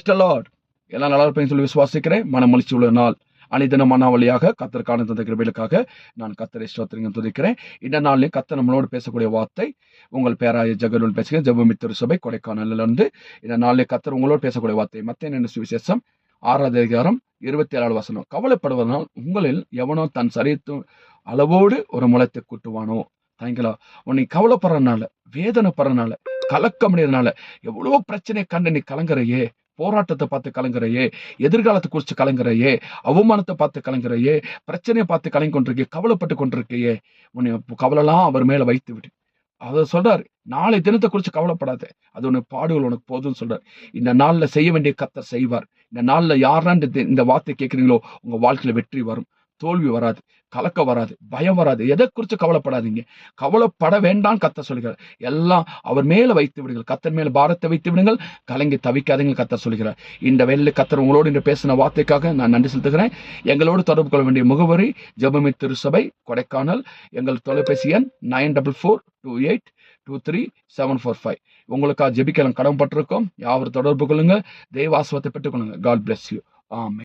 Praise the Lord. எல்லாம் நல்லா இருப்பேன்னு சொல்லி விசுவாசிக்கிறேன். மனமகிழ்ச்சி உள்ள நாள். அனைத்தின மனாவளியாக கத்தருக்கான தந்த கிருபைகளுக்காக நான் கத்தரை ஸ்தோத்திரம் துதிக்கிறேன். இந்த நாளில் கத்தர் நம்மளோடு பேசக்கூடிய வார்த்தை உங்கள் பேராய ஜெகருள் பேசுகிறேன். ஜெபமித் திருச்சபை கொடைக்கானலிருந்து இந்த நாளில் கத்தர் உங்களோடு பேசக்கூடிய வார்த்தை மத்தேயு சுவிசேஷம் 6வது அதிகாரம் 27வது வசனம். கவலைப்படுவதனால் உங்களில் எவனோ தன் சரீரத்து அளவோடு ஒரு முளைத்தை கூட்டுவானோ. தாங்களா, உன்னை கவலைப்படுறதுனால, வேதனைப்படுறதுனால, கலக்கம் அடைறதுனால, எவ்வளவோ பிரச்சனையை கண்டு நீ கலங்குறையே, போராட்டத்தை பார்த்து கலங்குறையே, எதிர்காலத்தை குறித்து கலங்குறையே, அவமானத்தை பார்த்து கலங்குறையே, பிரச்சனையை பார்த்து கலங்கி கொண்டிருக்கே, கவலைப்பட்டு கொண்டிருக்கையே, உன்னை கவலைலாம் அவர் மேல வைத்து விடு. அதை சொல்றாரு, நாளை தினத்தை குறித்து கவலைப்படாத, அது உனக்கு பாடுகள் உனக்கு போதும்னு சொல்றாரு. இந்த நாள்ல செய்ய வேண்டிய கர்த்தர் செய்வார். இந்த நாள்ல யாராண்டு இந்த வார்த்தை கேட்குறீங்களோ உங்க வாழ்க்கையில வெற்றி வரும், தோல்வி வராது, கலக்க வராது, பயம் வராது. எதை குறித்து கவலைப்படாதீங்க, கவலைப்பட வேண்டாம் கர்த்தர் சொல்கிறார். எல்லாம் அவர் மேல வைத்து விடுங்கள், கர்த்தர் மேல பாரத்தை வைத்து விடுங்கள், கலங்கி தவிக்காதீங்க கர்த்தர் சொல்கிறார். இந்த வேளையில் கர்த்தர் உங்களோடு இன்று பேசின வார்த்தைக்காக நான் நன்றி செலுத்துகிறேன். எங்களோடு தொடர்பு கொள்ள வேண்டிய முகவரி ஜெபமித் திருச்சபை கொடைக்கானல். எங்கள் தொலைபேசி எண் 9442823745. உங்களுக்காக ஜெபிக்கலாம் கடமைப்பட்டிருக்கோம். யாவர் தொடர்பு கொள்ளுங்க, தெய்வ ஆசீர்வாதத்தை பெற்றுக்கொள்ளுங்க. God bless you. ஆமென்.